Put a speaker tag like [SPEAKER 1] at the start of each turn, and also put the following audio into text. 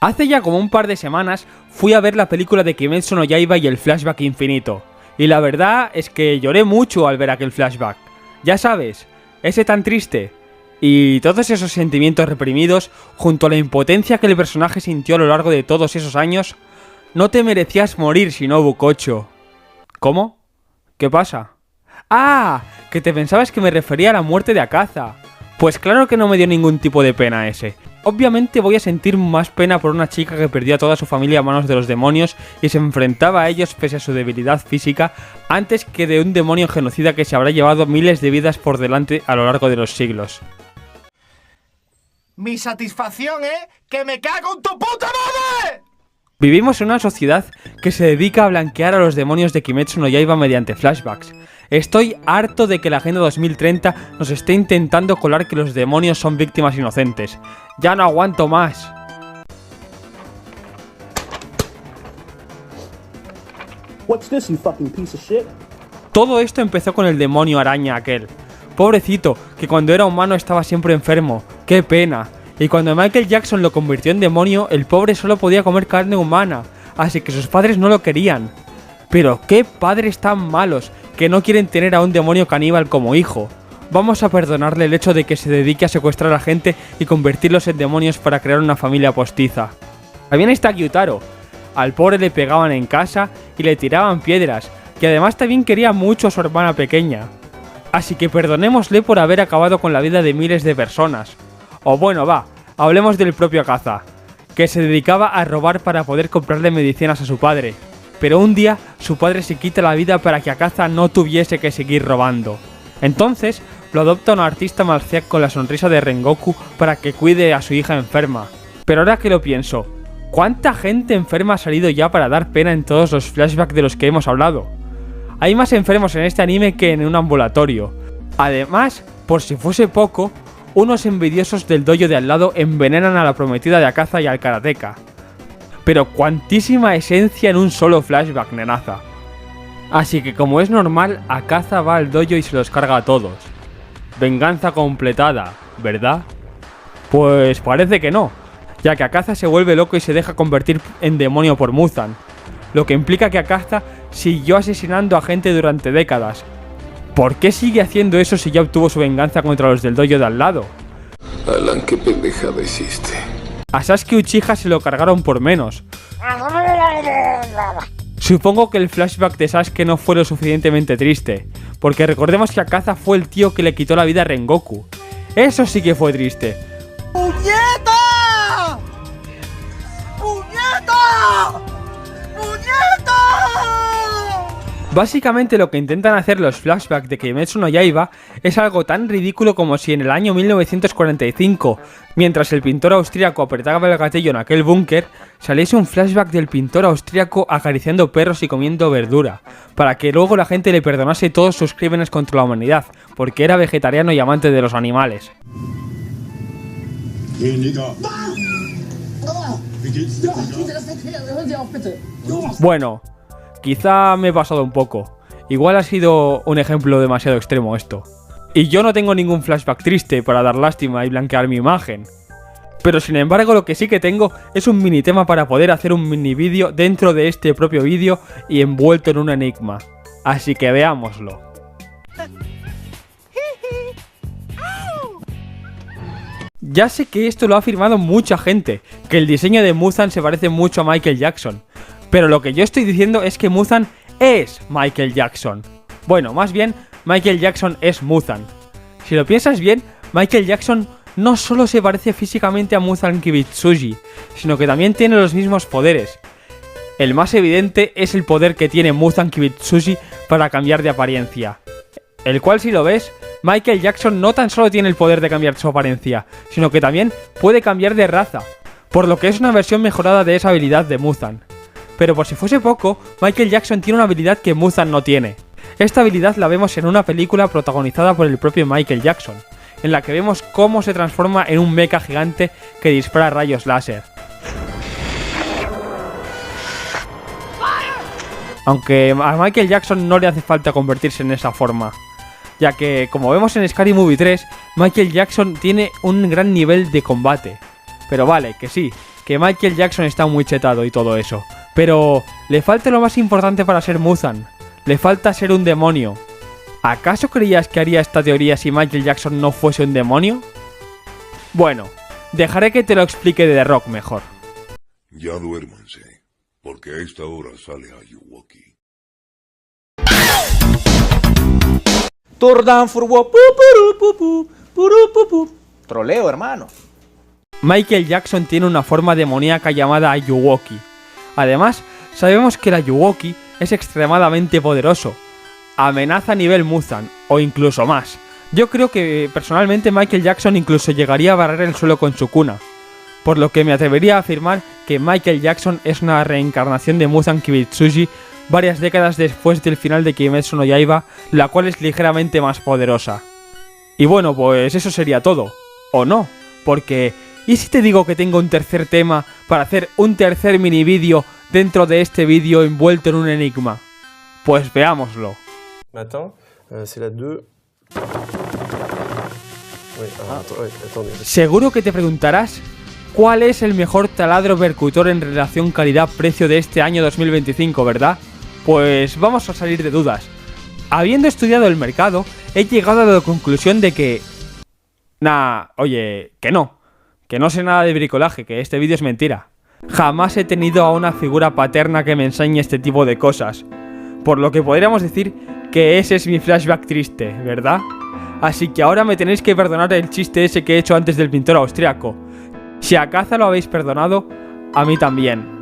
[SPEAKER 1] Hace ya como un par de semanas fui a ver la película de Kimetsu no Yaiba y el flashback infinito, y la verdad es que lloré mucho al ver aquel flashback. Ya sabes, ese tan triste, y todos esos sentimientos reprimidos, junto a la impotencia que el personaje sintió a lo largo de todos esos años. No te merecías morir, Shinobu Kocho. ¿Cómo? ¿Qué pasa? ¡Ah! Que te pensabas que me refería a la muerte de Akaza. Pues claro que no me dio ningún tipo de pena ese. Obviamente voy a sentir más pena por una chica que perdió a toda su familia a manos de los demonios y se enfrentaba a ellos pese a su debilidad física, antes que de un demonio genocida que se habrá llevado miles de vidas por delante a lo largo de los siglos.
[SPEAKER 2] Mi satisfacción es que me cago en tu puta madre.
[SPEAKER 1] Vivimos en una sociedad que se dedica a blanquear a los demonios de Kimetsu no Yaiba mediante flashbacks. Estoy harto de que la Agenda 2030 nos esté intentando colar que los demonios son víctimas inocentes. Ya no aguanto más.
[SPEAKER 3] What's this, you fucking piece of shit?
[SPEAKER 1] Todo esto empezó con el demonio araña aquel. Pobrecito, que cuando era humano estaba siempre enfermo. ¡Qué pena! Y cuando Michael Jackson lo convirtió en demonio, el pobre solo podía comer carne humana, así que sus padres no lo querían. Pero qué padres tan malos, que no quieren tener a un demonio caníbal como hijo. Vamos a perdonarle el hecho de que se dedique a secuestrar a gente y convertirlos en demonios para crear una familia postiza. También está Gyutaro. Al pobre le pegaban en casa y le tiraban piedras, que además también quería mucho a su hermana pequeña. Así que perdonémosle por haber acabado con la vida de miles de personas. O bueno, va, hablemos del propio Akaza, que se dedicaba a robar para poder comprarle medicinas a su padre. Pero un día, su padre se quita la vida para que Akaza no tuviese que seguir robando. Entonces, lo adopta un artista marcial con la sonrisa de Rengoku para que cuide a su hija enferma. Pero ahora que lo pienso, ¿cuánta gente enferma ha salido ya para dar pena en todos los flashbacks de los que hemos hablado? Hay más enfermos en este anime que en un ambulatorio. Además, por si fuese poco, unos envidiosos del dojo de al lado envenenan a la prometida de Akaza y al karateka. Pero cuantísima esencia en un solo flashback, nenaza. Así que como es normal, Akaza va al dojo y se los carga a todos. Venganza completada, ¿verdad? Pues parece que no, ya que Akaza se vuelve loco y se deja convertir en demonio por Muzan, lo que implica que Akaza siguió asesinando a gente durante décadas. ¿Por qué sigue haciendo eso si ya obtuvo su venganza contra los del dojo de al lado?
[SPEAKER 4] Alan, qué pendejada hiciste.
[SPEAKER 1] A Sasuke Uchiha se lo cargaron por menos. Supongo que el flashback de Sasuke no fue lo suficientemente triste, porque recordemos que Akaza fue el tío que le quitó la vida a Rengoku. Eso sí que fue triste.
[SPEAKER 2] ¡Puñeta! ¡Puñeta! ¡Puñeta!
[SPEAKER 1] Básicamente lo que intentan hacer los flashbacks de Kimetsu no Yaiba es algo tan ridículo como si en el año 1945, mientras el pintor austríaco apretaba el gatillo en aquel búnker, saliese un flashback del pintor austríaco acariciando perros y comiendo verdura, para que luego la gente le perdonase todos sus crímenes contra la humanidad, porque era vegetariano y amante de los animales. Bueno, quizá me he pasado un poco. Igual ha sido un ejemplo demasiado extremo esto. Y yo no tengo ningún flashback triste para dar lástima y blanquear mi imagen. Pero sin embargo lo que sí que tengo es un mini tema para poder hacer un mini vídeo dentro de este propio vídeo y envuelto en un enigma. Así que veámoslo. Ya sé que esto lo ha afirmado mucha gente, que el diseño de Muzan se parece mucho a Michael Jackson. Pero lo que yo estoy diciendo es que Muzan es Michael Jackson. Bueno, más bien, Michael Jackson es Muzan. Si lo piensas bien, Michael Jackson no solo se parece físicamente a Muzan Kibitsuji, sino que también tiene los mismos poderes. El más evidente es el poder que tiene Muzan Kibitsuji para cambiar de apariencia. El cual, si lo ves, Michael Jackson no tan solo tiene el poder de cambiar su apariencia, sino que también puede cambiar de raza, por lo que es una versión mejorada de esa habilidad de Muzan. Pero por si fuese poco, Michael Jackson tiene una habilidad que Muzan no tiene. Esta habilidad la vemos en una película protagonizada por el propio Michael Jackson, en la que vemos cómo se transforma en un mecha gigante que dispara rayos láser. Aunque a Michael Jackson no le hace falta convertirse en esa forma, ya que, como vemos en Scary Movie 3, Michael Jackson tiene un gran nivel de combate. Pero vale, que sí, que Michael Jackson está muy chetado y todo eso, pero le falta lo más importante para ser Muzan. Le falta ser un demonio. ¿Acaso creías que haría esta teoría si Michael Jackson no fuese un demonio? Bueno, dejaré que te lo explique The Rock mejor.
[SPEAKER 5] Ya duérmanse, porque a esta hora sale Ayuwoki.
[SPEAKER 6] Tordan furbo, troleo, hermano.
[SPEAKER 1] Michael Jackson tiene una forma demoníaca llamada Ayuwoki. Además, sabemos que el Ayuwoki es extremadamente poderoso. Amenaza a nivel Muzan, o incluso más. Yo creo que personalmente Michael Jackson incluso llegaría a barrer el suelo con su cuna. Por lo que me atrevería a afirmar que Michael Jackson es una reencarnación de Muzan Kibitsuji varias décadas después del final de Kimetsu no Yaiba, la cual es ligeramente más poderosa. Y bueno, pues eso sería todo. ¿O no? Porque... ¿y si te digo que tengo un tercer tema para hacer un tercer mini vídeo dentro de este vídeo envuelto en un enigma? Pues veámoslo.
[SPEAKER 7] Attends, c'est la 2. Attendez.
[SPEAKER 1] Seguro que te preguntarás cuál es el mejor taladro percutor en relación calidad-precio de este año 2025, ¿verdad? Pues vamos a salir de dudas. Habiendo estudiado el mercado, he llegado a la conclusión de que... que no sé nada de bricolaje, que este vídeo es mentira. Jamás he tenido a una figura paterna que me enseñe este tipo de cosas. Por lo que podríamos decir que ese es mi flashback triste, ¿verdad? Así que ahora me tenéis que perdonar el chiste ese que he hecho antes del pintor austriaco. Si a Caza lo habéis perdonado, a mí también.